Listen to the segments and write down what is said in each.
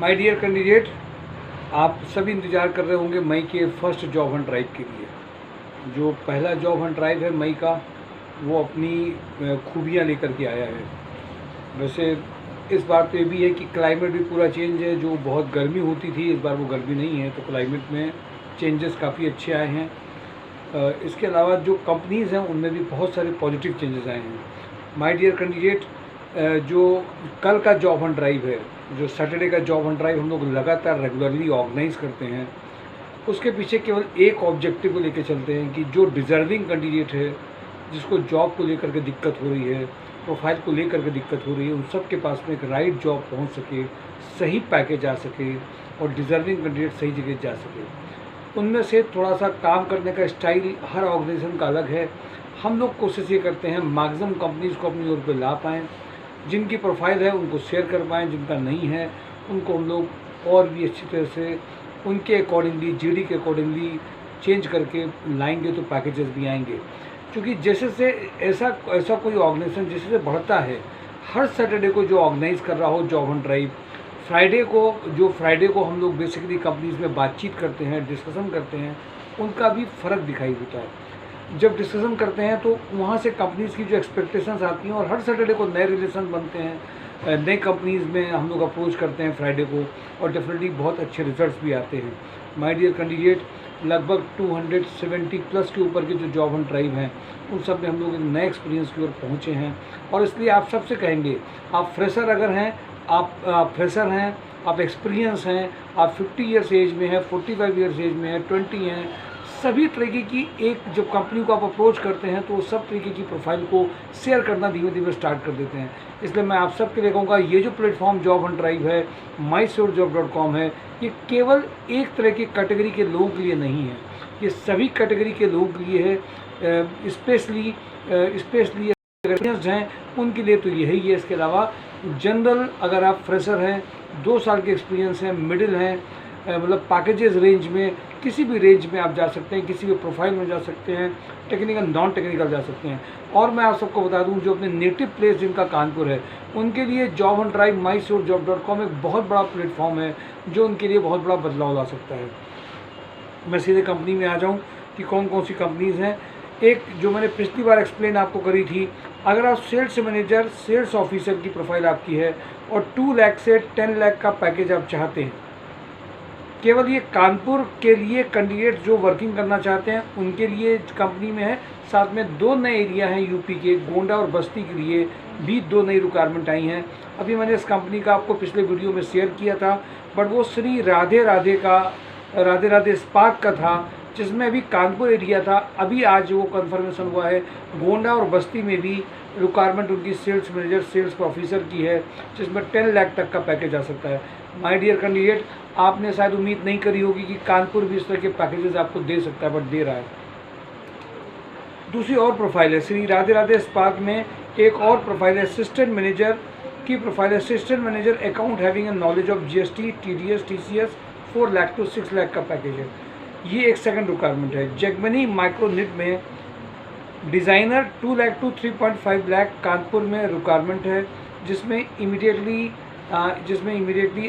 My dear candidate, आप सभी इंतज़ार कर रहे होंगे मई के फर्स्ट जॉब हंट ड्राइव के लिए। जो पहला जॉब हंट ड्राइव है मई का, वो अपनी खूबियाँ लेकर के आया है। वैसे इस बार तो ये भी है कि क्लाइमेट भी पूरा चेंज है। जो बहुत गर्मी होती थी, इस बार वो गर्मी नहीं है, तो क्लाइमेट में चेंजेस काफ़ी अच्छे आए हैं। इसके अलावा जो कंपनीज़ हैं उनमें भी बहुत सारे पॉजिटिव चेंजेस आए हैं। माय डियर कैंडिडेट, जो कल का जॉब हंट ड्राइव है, जो सैटरडे का जॉब हंट ड्राइव हम लोग लगातार रेगुलरली ऑर्गेनाइज करते हैं, उसके पीछे केवल एक ऑब्जेक्टिव को लेकर चलते हैं कि जो डिज़र्विंग कैंडिडेट है, जिसको जॉब को लेकर के दिक्कत हो रही है, प्रोफाइल को लेकर के दिक्कत हो रही है, उन सब के पास में एक राइट जॉब पहुंच सके, सही पैकेज आ सके और डिज़र्विंग कैंडिडेट सही जगह जा सके। उनमें से थोड़ा सा काम करने का स्टाइल हर ऑर्गेनाइजेशन का अलग है। हम लोग कोशिश ये करते हैं मैक्सिमम कंपनीज़ को अपनी ओर पे ला पाएँ, जिनकी प्रोफाइल है उनको शेयर कर पाएँ, जिनका नहीं है उनको हम लोग और भी अच्छी तरह से उनके अकॉर्डिंगली, जीडी के अकॉर्डिंगली चेंज करके लाएंगे तो पैकेजेस भी आएंगे। क्योंकि जैसे से ऐसा कोई ऑर्गेनाइजेशन जैसे से बढ़ता है, हर सैटरडे को जो ऑर्गेनाइज कर रहा हो जॉब हंट ड्राइव, फ्राइडे को हम लोग बेसिकली कंपनीज़ में बातचीत करते हैं, डिस्कशन करते हैं, उनका भी फ़र्क दिखाई देता है। जब डिस्कशन करते हैं तो वहाँ से कंपनीज़ की जो एक्सपेक्टेशंस आती हैं, और हर सैटरडे को नए रिलेशन बनते हैं, नई कंपनीज़ में हम लोग अप्रोच करते हैं फ्राइडे को, और डेफिनेटली बहुत अच्छे रिजल्ट्स भी आते हैं। माय डियर कैंडिडेट, लगभग 270 प्लस के ऊपर के जो जॉब हंट ड्राइव हैं, उन सब में हम लोग एक नए एक्सपीरियंस की ओर पहुँचे हैं। और इसलिए आप सबसे कहेंगे, आप फ्रेशर अगर हैं, आप फ्रेशर हैं, आप एक्सपीरियंस हैं, आप 50 ईयर्स एज में हैं, 45 ईयर्स एज में हैं, 20 हैं, सभी तरीके की एक जब कंपनी को आप अप्रोच करते हैं तो सब तरीके की प्रोफाइल को शेयर करना धीमे धीमे स्टार्ट कर देते हैं। इसलिए मैं आप सबके लिए कहूँगा, ये जो प्लेटफॉर्म जॉब हंट ड्राइव है, mysurejob.com है, ये केवल एक तरह की कैटेगरी के लोगों के लिए नहीं है, ये सभी कैटेगरी के लोगों के लिए है। स्पेशली एक्सपीरियंस्ड हैं उनके लिए तो यही है। इसके अलावा जनरल, अगर आप फ्रेशर हैं, 2 साल के एक्सपीरियंस हैं, मिडिल हैं, मतलब पैकेजेस रेंज में, किसी भी रेंज में आप जा सकते हैं, किसी भी प्रोफाइल में जा सकते हैं, टेक्निकल नॉन टेक्निकल जा सकते हैं। और मैं आप सबको बता दूं, जो अपने नेटिव प्लेस जिनका कानपुर है, उनके लिए जॉब हंट ड्राइव mysurejob.com एक बहुत बड़ा प्लेटफॉर्म है, जो उनके लिए बहुत बड़ा बदलाव ला सकता है। मैं सीधे कंपनी में आ जाऊँ कि कौन कौन सी कंपनीज़ हैं। एक जो मैंने पिछली बार एक्सप्लेन आपको करी थी, अगर आप सेल्स मैनेजर, सेल्स ऑफिसर की प्रोफाइल आपकी है और 2 लाख से 10 लाख का पैकेज आप चाहते हैं, केवल ये कानपुर के लिए कैंडिडेट जो वर्किंग करना चाहते हैं उनके लिए कंपनी में है। साथ में 2 नए एरिया हैं यूपी के, गोंडा और बस्ती के लिए भी 2 नई रिक्वायरमेंट आई हैं। अभी मैंने इस कंपनी का आपको पिछले वीडियो में शेयर किया था, बट वो श्री राधे राधे स्पार्क का था, जिसमें अभी कानपुर एरिया था। अभी आज वो कन्फर्मेशन हुआ है, गोंडा और बस्ती में भी रिक्वायरमेंट उनकी सेल्स मैनेजर, सेल्स ऑफिसर की है, जिसमें 10 लाख तक का पैकेज आ सकता है। माय डियर कैंडिडेट, आपने शायद उम्मीद नहीं करी होगी कि कानपुर भी इस तरह के पैकेजेस आपको दे सकता है, बट दे रहा है। दूसरी और प्रोफाइल है श्री राधे स्पार्क में, एक और प्रोफाइल है असिस्टेंट मैनेजर की प्रोफाइल है। Assistant manager account having a knowledge of GST, TDS, TCS, 4 lakh to 6 lakh का पैकेज है। ये एक सेकंड रिक्वायरमेंट है। जगमनी माइक्रोनिट में डिज़ाइनर 2 लाख टू 3.5 लाख कानपुर में रिक्वायरमेंट है, जिसमें इमीडिएटली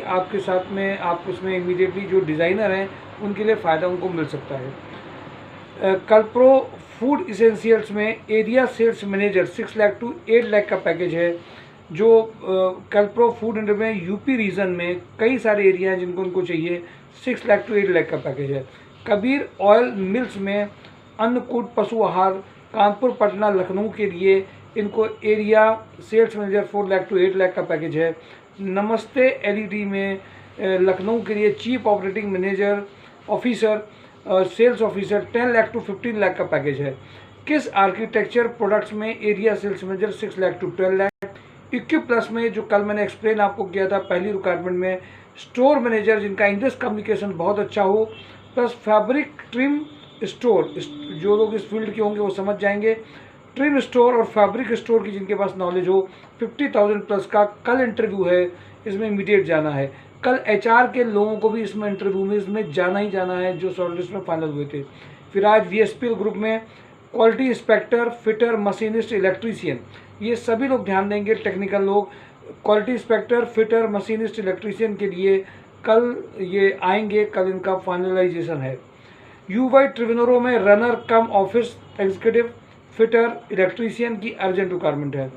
आपके साथ में आप उसमें इमीडिएटली जो डिज़ाइनर हैं उनके लिए फ़ायदा उनको मिल सकता है। कल्प्रो फूड इसेंशियल्स में area sales manager 6 lakh to 8 lakh का पैकेज है। जो कल्प्रो फूड इंडस्ट्री में यूपी रीजन में कई सारे एरिया हैं जिनको उनको चाहिए, 6 लाख टू 8 लाख का पैकेज है। कबीर ऑयल मिल्स में अन्नकूट पशु आहार कानपुर, पटना, लखनऊ के लिए इनको area sales manager 4 lakh to 8 lakh का पैकेज है। नमस्ते LED में लखनऊ के लिए chief operating manager officer, sales officer 10 lakh to 15 lakh का पैकेज है। किस आर्किटेक्चर प्रोडक्ट्स में area sales manager 6 lakh to 12 lakh. Equip plus में जो कल मैंने एक्सप्लेन आपको किया था पहली रिक्वायरमेंट में, स्टोर मैनेजर जिनका इंग्लिश कम्युनिकेशन बहुत अच्छा हो, प्लस फैब्रिक ट्रिम स्टोर, जो लोग इस फील्ड के होंगे वो समझ जाएंगे, ट्रिम स्टोर और फैब्रिक स्टोर की जिनके पास नॉलेज हो, 50,000 प्लस का कल इंटरव्यू है, इसमें इमीडिएट जाना है। कल HR के लोगों को भी इसमें इंटरव्यू में इसमें जाना ही जाना है, जो शॉर्टलिस्ट में फाइनल हुए थे। फिर आज VSPL ग्रुप में quality inspector, fitter, machinist, electrician, ये सभी लोग ध्यान देंगे। टेक्निकल लोग quality inspector, fitter, machinist, electrician के लिए कल ये आएंगे, कल इनका फाइनलाइजेशन है। यूवाई ट्रिवेनोरो में रनर कम ऑफिस एग्जीक्यूटिव, फिटर, इलेक्ट्रीशियन की अर्जेंट रिक्वायरमेंट है।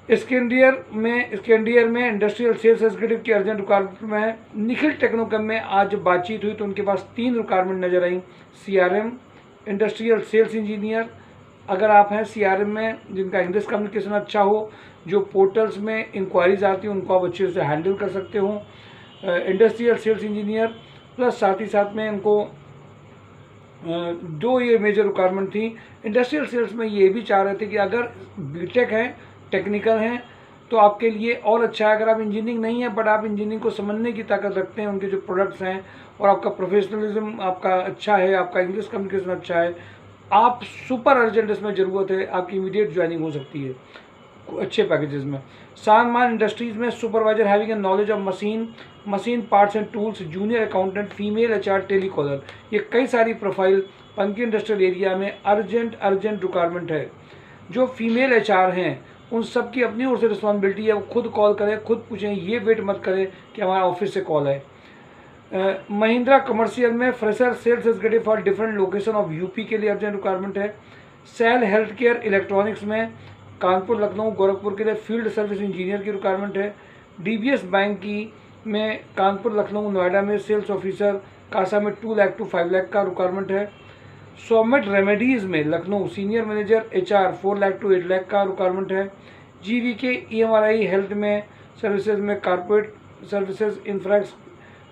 स्कैंडियर में इंडस्ट्रियल सेल्स एग्जीक्यूटिव की अर्जेंट रिक्वायरमेंट में है। निखिल टेक्नोकम में आज बातचीत हुई तो उनके पास 3 रिक्वायरमेंट नजर आई। CRM, इंडस्ट्रियल सेल्स इंजीनियर, अगर आप हैं CRM में जिनका इंग्लिश कम्युनिकेशन अच्छा हो, जो पोर्टल्स में इंक्वायरीज आती हैं उनको आप अच्छे से हैंडल कर सकते हो, इंडस्ट्रियल सेल्स इंजीनियर, प्लस साथ ही साथ में इनको 2 ये मेजर रिक्वायरमेंट थी। इंडस्ट्रियल सेल्स में ये भी चाह रहे थे कि अगर बीटेक है, टेक्निकल हैं, तो आपके लिए और अच्छा है। अगर आप इंजीनियरिंग नहीं है बट आप इंजीनियरिंग को समझने की ताकत रखते हैं, उनके जो प्रोडक्ट्स हैं, और आपका प्रोफेशनलिज्म आपका अच्छा है, आपका इंग्लिश कम्युनिकेशन अच्छा है, आप सुपर अर्जेंट इसमें ज़रूरत है, आपकी इमीडिएट ज्वाइनिंग हो सकती है अच्छे पैकेजेस में। सानमान इंडस्ट्रीज़ में supervisor having a knowledge of machine parts and tools, junior accountant, female HR, telecaller, ये कई सारी प्रोफाइल पंकी इंडस्ट्रियल एरिया में अर्जेंट रिक्वायरमेंट है। जो फीमेल HR हैं उन सब की अपनी ओर से रिस्पॉन्सिबिलिटी है, वो खुद कॉल करें, खुद पूछें, ये वेट मत करें कि हमारा ऑफिस से कॉल है। महिंद्रा कमर्शियल में fresher sales executive for different location of UP के लिए अर्जेंट रिक्वायरमेंट है। सेल हेल्थ केयर इलेक्ट्रॉनिक्स में कानपुर, लखनऊ, गोरखपुर के लिए फील्ड सर्विस इंजीनियर की रिक्वायरमेंट है। DBS बैंक की में कानपुर, लखनऊ, नोएडा में सेल्स ऑफिसर, कासा में 2 लाख टू 5 लाख का रिक्वायरमेंट है। सोमेट रेमेडीज़ में Lucknow senior manager HR 4 lakh to 8 lakh का रिक्वायरमेंट है। GVK EMRI हेल्थ में सर्विसेज में corporate services infrastructure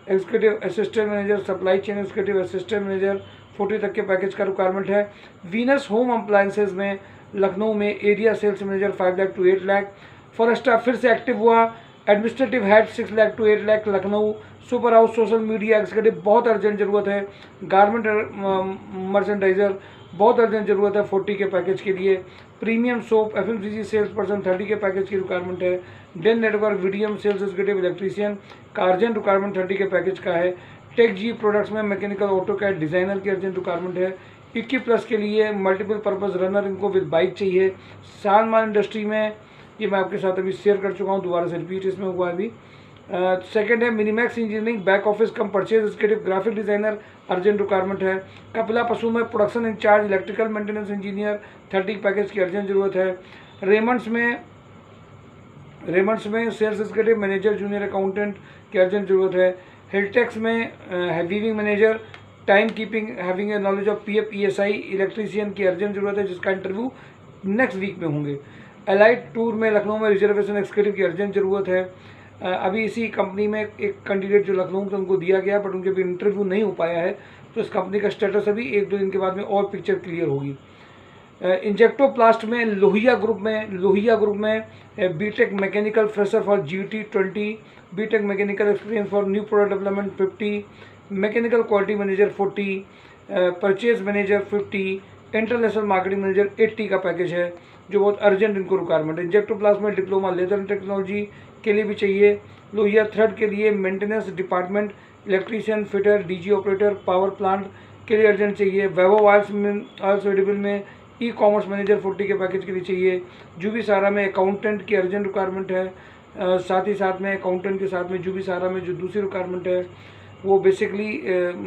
executive assistant manager, supply chain executive assistant manager, 40 तक के पैकेज का रिक्वायरमेंट है। वीनस होम अप्लायंसेज में लखनऊ में area sales manager 5 lakh to 8 lakh. फॉरेस्टा फिर से एक्टिव हुआ, administrative head 6 lakh to 8 lakh Lucknow. Super house social media executive बहुत अर्जेंट ज़रूरत है। गारमेंट मर्चेंडाइजर बहुत अर्जेंट ज़रूरत है 40 के पैकेज के लिए। Premium soap FMCG sales person 30 के पैकेज की रिक्वायरमेंट है। Den network VDM sales executive electrician का अर्जेंट रिक्वायरमेंट 30 के पैकेज का है। टेक जी प्रोडक्ट्स में मैकेनिकल ऑटोकैड डिज़ाइनर की अर्जेंट रिक्वायरमेंट है। 21+ के लिए मल्टीपल पर्पज़ रनर, इनको विद बाइक चाहिए। सानमान इंडस्ट्री में ये मैं आपके साथ अभी शेयर कर चुका हूँ, दोबारा से रिपीट इसमें हुआ अभी। सेकेंड है Minimax engineering back office cum purchase executive graphic designer, urgent requirement है। कपिला पशु में production incharge electrical maintenance engineer, 30 package की अर्जेंट ज़रूरत है। रेमंड्स में sales executive manager junior accountant की अर्जेंट ज़रूरत है। हिलटेक्स में weaving manager time keeping having a knowledge of PF ESI electrician की अर्जेंट ज़रूरत है, जिसका इंटरव्यू नेक्स्ट वीक में होंगे। एलाइट टूर में लखनऊ में रिजर्वेशन एक्जीक्यूटिव की अर्जेंट ज़रूरत है। अभी इसी कंपनी में एक कैंडिडेट जो लखनऊ से उनको दिया गया बट उनके भी इंटरव्यू नहीं हो पाया है, तो इस कंपनी का स्टेटस अभी 1-2 दिन के बाद में और पिक्चर क्लियर होगी। इंजेक्टोप्लास्ट में लोहिया ग्रुप में BTech mechanical fresher for GT 20, BTech mechanical experience for new product development 50, mechanical quality manager 40, purchase manager 50, international marketing manager 80 का पैकेज है, जो बहुत अर्जेंट इनको रिक्वायरमेंट है। इंजेक्टोप्लास्ट में डिप्लोमा लेजर टेक्नोलॉजी के लिए भी चाहिए। लोहिया थ्रेड के लिए maintenance department electrician, fitter, DG operator, power plant के लिए अर्जेंट चाहिए। वैभव ऑयल्स एडिबल में ई-कॉमर्स मैनेजर 40 के पैकेज के लिए चाहिए। जूबी सारा में अकाउंटेंट की अर्जेंट रिक्वायरमेंट है। साथ ही साथ में अकाउंटेंट के साथ में जूबी सारा में जो दूसरी रिक्वायरमेंट है वो बेसिकली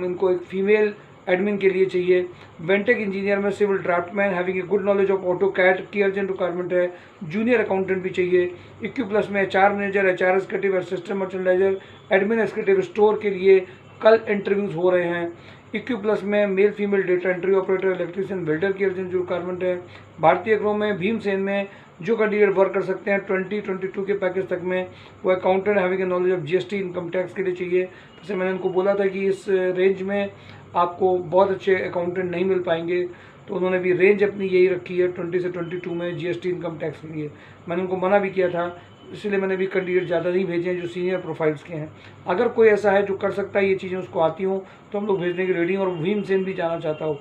इनको एक फीमेल एडमिन के लिए चाहिए। वेंटेक इंजीनियर में civil draftman having a good knowledge of AutoCAD की अर्जेंट रिक्वायरमेंट है। जूनियर अकाउंटेंट भी चाहिए। IQ+ में HR manager, HR executive, assistant merchandiser, admin executive store के लिए कल इंटरव्यूज हो रहे हैं। IQ+ में male female data entry operator, electrician, builder की अर्जेंट जो रिक्वायरमेंट है। भारतीय एग्रो में भीमसेन में जो कैंडिडेट वर्क कर सकते हैं 2022 के पैकेज तक में, वो accountant having a knowledge of GST income tax के लिए चाहिए। जैसे मैंने उनको बोला था कि इस रेंज में आपको बहुत अच्छे अकाउंटेंट नहीं मिल पाएंगे, तो उन्होंने भी रेंज अपनी यही रखी है 20 से 22 में GST इनकम टैक्स के लिए। मैंने उनको मना भी किया था, इसलिए मैंने भी कैंडिडेट ज़्यादा नहीं भेजे हैं जो सीनियर प्रोफाइल्स के हैं। अगर कोई ऐसा है जो कर सकता है, ये चीज़ें उसको आती हों, तो हम लोग भेजने की रेडी हैं। और भीमसेन भी जाना चाहता हो।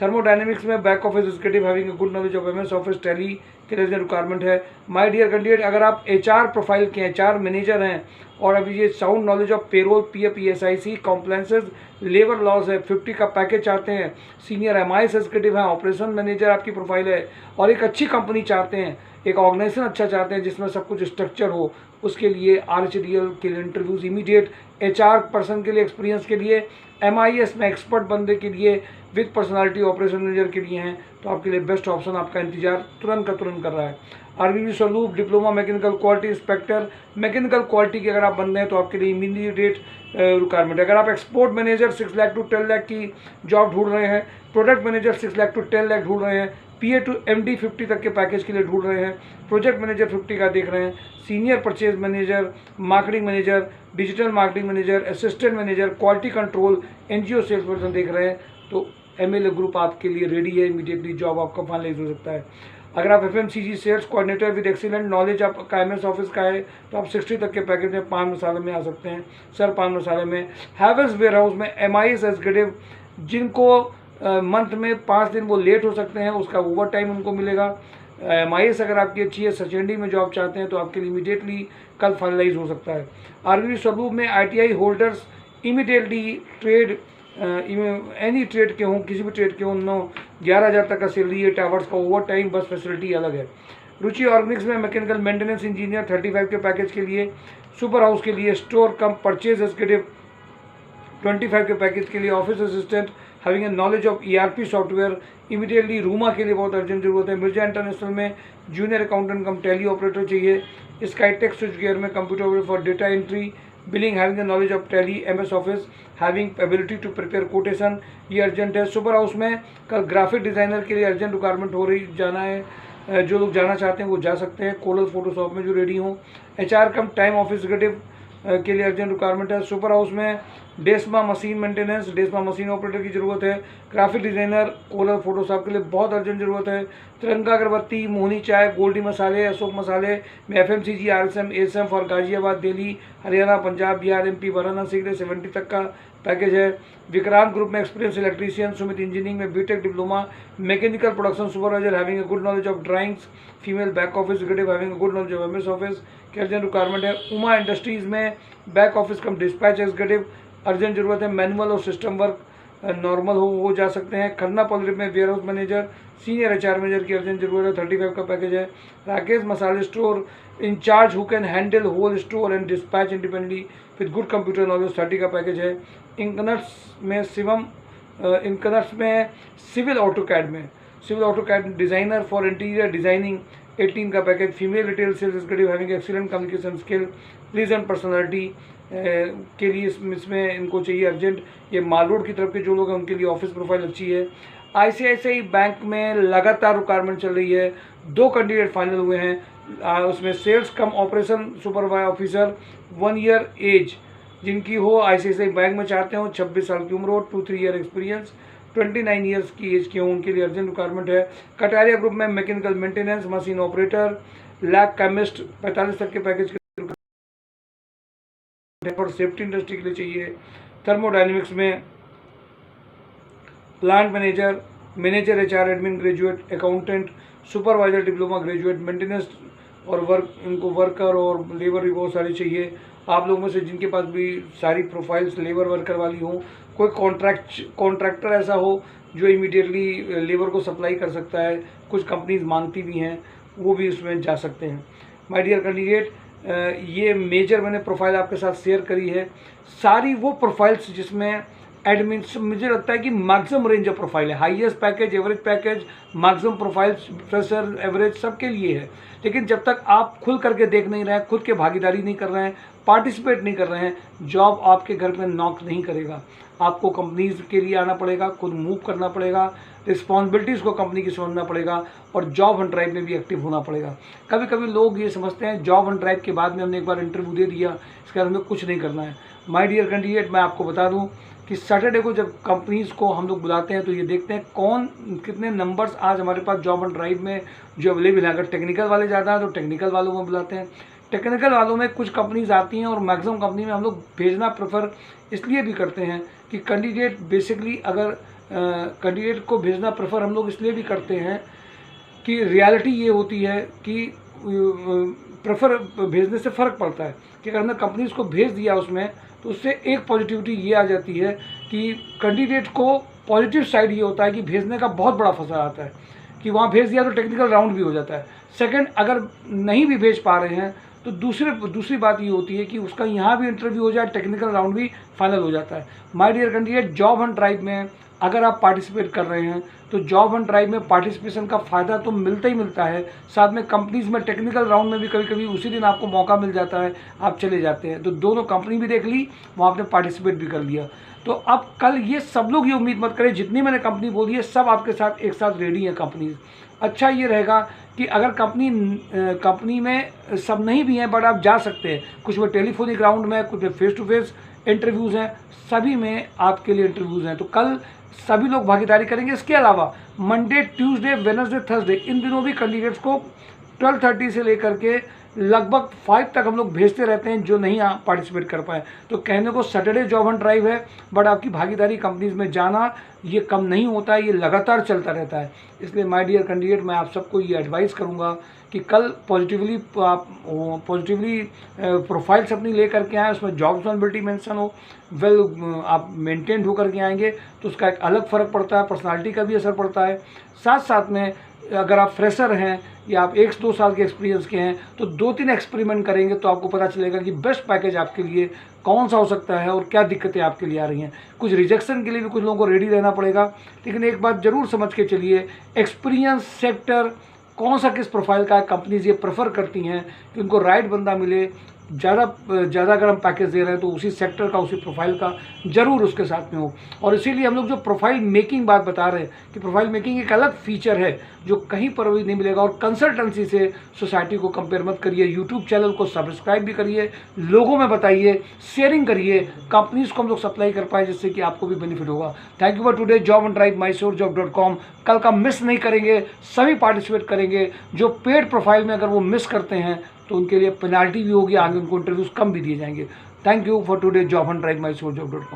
थर्मोडायनेमिक्स में back office executive having a good knowledge of MS office tally के लिए रिक्वायरमेंट है। माय डियर कैंडिडेट, अगर आप HR प्रोफाइल के HR मैनेजर हैं और अभी ये sound knowledge of payroll, PF ESIC compliances, labour laws है, 50 का पैकेज चाहते हैं, सीनियर MIS एग्जीक्यूटिव हैं, ऑपरेशन मैनेजर आपकी प्रोफाइल है और एक अच्छी कंपनी चाहते हैं, एक ऑर्गेनाइजेशन अच्छा चाहते हैं जिसमें सब कुछ स्ट्रक्चर हो, उसके लिए RHDL के लिए इंटरव्यूज़ इमीडिएट, HR पर्सन के लिए एक्सपीरियंस के लिए, MIS में एक्सपर्ट बंदे के लिए, विद पर्सनालिटी ऑपरेशन मैनेजर के लिए हैं, तो आपके लिए बेस्ट ऑप्शन आपका इंतजार तुरंत का तुरंत कर रहा है। RVV स्वरूप diploma mechanical quality inspector, mechanical quality के अगर आप बंदे हैं तो आपके लिए इमीडिएट रिक्वायरमेंट है। अगर आप export manager 6 lakh to 10 lakh की जॉब ढूंढ रहे हैं, product manager 6 lakh to 10 lakh ढूंढ रहे हैं, PA टू MD 50 तक के पैकेज के लिए ढूंढ रहे हैं, प्रोजेक्ट मैनेजर 50 का देख रहे हैं, senior purchase manager, marketing manager, digital marketing manager, assistant manager, quality control, NGO sales person देख रहे हैं, तो MLA ग्रुप आपके लिए रेडी है। इमीडिएटली जॉब आपका फाइनलाइज हो सकता है। अगर आप FMCG sales coordinator with excellent knowledge आपका MS ऑफिस का है तो आप 60 तक के पैकेज में पान मसाले में आ सकते हैं। सर पान मसाले में हैवेल्स वेयर हाउस में MIS एग्जीक्यूटिव, जिनको मंथ में 5 दिन वो लेट हो सकते हैं, उसका ओवर टाइम उनको मिलेगा। MIS अगर आपकी अच्छी है, सचेंडी में जॉब चाहते हैं तो आपके लिए इमीडिएटली कल फाइनलाइज हो सकता है। RVV स्वरूप में ITI holders immediately trade any trade के हों, किसी भी ट्रेड के हों, 11,000 तक का सैलरी है, टावर्स का ओवर टाइम, बस फैसिलिटी अलग है। रुचि ऑर्गेनिक्स में मैकेनिकल मेंटेनेंस इंजीनियर 35 के पैकेज के लिए, सुपर हाउस के लिए स्टोर कम परचेज एग्जीक्यूटिव 25 के पैकेज के लिए, office assistant having a knowledge of ERP software immediately, Ruma के लिए बहुत अर्जेंट जरूरत है। मिर्जा इंटरनेशनल में junior accountant cum Tally operator चाहिए। स्काईटेक स्विच गियर में computer for data entry, billing having the knowledge of Tally, MS office having ability to prepare quotation, ये urgent है। सुपर हाउस में कल ग्राफिक डिज़ाइनर के लिए urgent requirement हो रही, जाना है। जो लोग जाना चाहते हैं वो जा सकते हैं, कोलर फोटोशॉप में जो रेडी हों। HR कम टाइम ऑफिस एग्जीक्यूटिव के लिए अर्जेंट रिक्वायरमेंट है। सुपर हाउस में डेस्मा मशीन मेंटेनेंस, डेस्मा मशीन ऑपरेटर की ज़रूरत है। ग्राफिक डिज़ाइनर, कोलर फोटोशॉप के लिए बहुत अर्जेंट ज़रूरत है। तिरंगा अगरबत्ती, मोहनी चाय, गोल्डी मसाले, अशोक मसाले में FMCG, RSM, ASM for Ghaziabad, Delhi, Haryana, Punjab, Bihar, MP, Varanasi के लिए 70 तक का पैकेज है। विक्रांत ग्रुप में एक्सपीरियंस इलेक्ट्रीशियन, सुमित इंजीनियरिंग में BTech diploma, mechanical production supervisor having a good knowledge of drawings, female back office executive having a good knowledge of MS office के urgent requirement है। Uma industries में बैक ऑफिस कम dispatch executive urgent जरूरत है। Manual और system work normal हो वो जा सकते हैं। खन्ना पॉलिटिप में warehouse manager, senior HR manager की अर्जेंट जरूरत है, 35 का पैकेज है। राकेश मसाले store incharge who can handle whole store and dispatch independently with good computer knowledge, 30 का पैकेज है। इंकनट्स में civil AutoCAD designer for interior designing, 18 का package. Female retail sales executive having excellent communication skill, pleasant personality के लिए इसमें इनको चाहिए अर्जेंट। ये माल रोड की तरफ के जो लोग हैं उनके लिए ऑफिस प्रोफाइल अच्छी है। ICICI बैंक में लगातार रिक्वायरमेंट चल रही है, 2 कैंडिडेट फाइनल हुए हैं। उसमें sales cum operation supervisor officer, 1 year age जिनकी हो, ICICI बैंक में चाहते हो, 26 साल की उम्र हो, 2-3 ईयर एक्सपीरियंस, 29 ईयर्स की एज के हो, उनके लिए अर्जेंट रिक्वायरमेंट है। कटारिया ग्रुप में mechanical maintenance, machine operator, lab chemist 45 तक के पैकेज और सेफ्टी इंडस्ट्री के लिए चाहिए। थर्मोडायनेमिक्स में plant manager HR admin graduate, accountant, supervisor diploma graduate, maintenance और इनको वर्कर और लेबर भी बहुत सारी चाहिए। आप लोगों में से जिनके पास भी सारी प्रोफाइल्स लेबर वर्कर वाली हों, कोई कॉन्ट्रैक्टर ऐसा हो जो इमीडिएटली लेबर को सप्लाई कर सकता है, कुछ कंपनीज मांगती भी हैं, वो भी उसमें जा सकते हैं। माय डियर कैंडिडेट, ये मेजर मैंने प्रोफाइल आपके साथ शेयर करी है। सारी वो प्रोफाइल्स जिसमें एडमिन, मुझे लगता है कि मैक्सिमम रेंज ऑफ प्रोफाइल है, highest package, average package, maximum profiles, fresher, average सबके लिए है। लेकिन जब तक आप खुल करके देख नहीं रहे हैं, खुद के भागीदारी नहीं कर रहे हैं, पार्टिसिपेट नहीं कर रहे हैं, जॉब आपके घर में नॉक नहीं करेगा। आपको कंपनीज के लिए आना पड़ेगा, खुद मूव करना पड़ेगा, रिस्पॉन्सिबिलिटीज़ को कंपनी की समझना पड़ेगा और जॉब हंट ड्राइव में भी एक्टिव होना पड़ेगा। कभी कभी लोग ये समझते हैं जॉब हंट ड्राइव के बाद में हमने एक बार इंटरव्यू दे दिया, इसके बाद हमें कुछ नहीं करना है। माय डियर कैंडिडेट, मैं आपको बता दूं कि सैटरडे को जब कंपनीज़ को हम लोग बुलाते हैं तो ये देखते हैं कौन कितने नंबर्स आज हमारे पास जॉब हंट ड्राइव में जो अवेलेबल है। अगर टेक्निकल वाले ज़्यादा हैं तो टेक्निकल वालों को बुलाते हैं। टेक्निकल वालों में कुछ कंपनीज आती हैं और मैक्सिमम कंपनी में हम लोग भेजना प्रेफर इसलिए भी करते हैं कि कैंडिडेट बेसिकली अगर कैंडिडेट को भेजना प्रेफर हम लोग इसलिए भी करते हैं कि रियलिटी ये होती है कि प्रेफर भेजने से फ़र्क पड़ता है कि अगर हमने कंपनीज को भेज दिया उसमें तो उससे एक पॉजिटिविटी ये आ जाती है कि कैंडिडेट को पॉजिटिव साइड ये होता है कि भेजने का बहुत बड़ा फंसा आता है कि वहाँ भेज दिया तो टेक्निकल राउंड भी हो जाता है। सेकंड, अगर नहीं भी भेज पा रहे हैं तो दूसरी बात ये होती है कि उसका यहाँ भी इंटरव्यू हो जाए, टेक्निकल राउंड भी फाइनल हो जाता है। My dear candidate, job hunt drive में अगर आप पार्टिसिपेट कर रहे हैं तो जॉब हंट ड्राइव में पार्टिसिपेशन का फ़ायदा तो मिलता ही मिलता है, साथ में कंपनीज़ में टेक्निकल राउंड में भी कभी कभी उसी दिन आपको मौका मिल जाता है, आप चले जाते हैं। तो दोनों कंपनी भी देख ली, वहाँ आपने पार्टिसिपेट भी कर लिया। तो अब कल ये सब लोग ये उम्मीद मत करें, जितनी मैंने कंपनी बोली है सब आपके साथ एक साथ रेडी है कंपनीज। अच्छा ये रहेगा कि अगर कंपनी में सब नहीं भी हैं बट आप जा सकते हैं, कुछ में टेलीफोनिक राउंड में, कुछ में फेस टू फेस इंटरव्यूज़ हैं, सभी में आपके लिए इंटरव्यूज़ हैं। तो कल सभी लोग भागीदारी करेंगे। इसके अलावा मंडे, ट्यूसडे, वेडनेसडे, थर्सडे इन दिनों भी कैंडिडेट्स को 12:30 से लेकर के लगभग 5 तक हम लोग भेजते रहते हैं जो नहीं पार्टिसिपेट कर पाए। तो कहने को सैटरडे जॉब हंट ड्राइव है, बट आपकी भागीदारी कंपनीज में जाना ये कम नहीं होता है, ये लगातार चलता रहता है। इसलिए माय डियर कैंडिडेट, मैं आप सबको ये एडवाइस करूंगा कि कल पॉजिटिवली प्रोफाइल्स अपनी ले करके आएँ, उसमें जॉब रिस्पॉन्सिबिलिटी मेंशन हो, वेल आप मेंटेन होकर के आएंगे तो उसका एक अलग फ़र्क पड़ता है, पर्सनालिटी का भी असर पड़ता है। साथ साथ में अगर आप फ्रेशर हैं या आप 1-2 साल के एक्सपीरियंस के हैं तो 2-3 एक्सपेरिमेंट करेंगे तो आपको पता चलेगा कि बेस्ट पैकेज आपके लिए कौन सा हो सकता है और क्या दिक्कतें आपके लिए आ रही हैं। कुछ रिजेक्शन के लिए भी कुछ लोगों को रेडी रहना पड़ेगा, लेकिन एक बात ज़रूर समझ के चलिए, एक्सपीरियंस सेक्टर कौन सा किस प्रोफाइल का कंपनीज ये प्रेफर करती हैं कि उनको राइट बंदा मिले। ज़्यादा अगर हम पैकेज दे रहे हैं तो उसी सेक्टर का, उसी प्रोफाइल का ज़रूर उसके साथ में हो। और इसीलिए हम लोग जो प्रोफाइल मेकिंग बात बता रहे हैं कि प्रोफाइल मेकिंग एक अलग फीचर है जो कहीं पर भी नहीं मिलेगा। और कंसल्टेंसी से सोसाइटी को कंपेयर मत करिए। यूट्यूब चैनल को सब्सक्राइब भी करिए, लोगों में बताइए, शेयरिंग करिए, कंपनीज़ को हम लोग सप्लाई कर पाए जिससे कि आपको भी बेनिफिट होगा। Thank you for today. Job hunt drive MySureJob.com कल का मिस नहीं करेंगे, सभी पार्टिसिपेट करेंगे। जो पेड प्रोफाइल में अगर वो मिस करते हैं तो उनके लिए पेनाल्टी भी होगी, आगे उनको इंटरव्यूज कम भी दिए जाएंगे। Thank you for today. Job hunt drive MySureJob.com।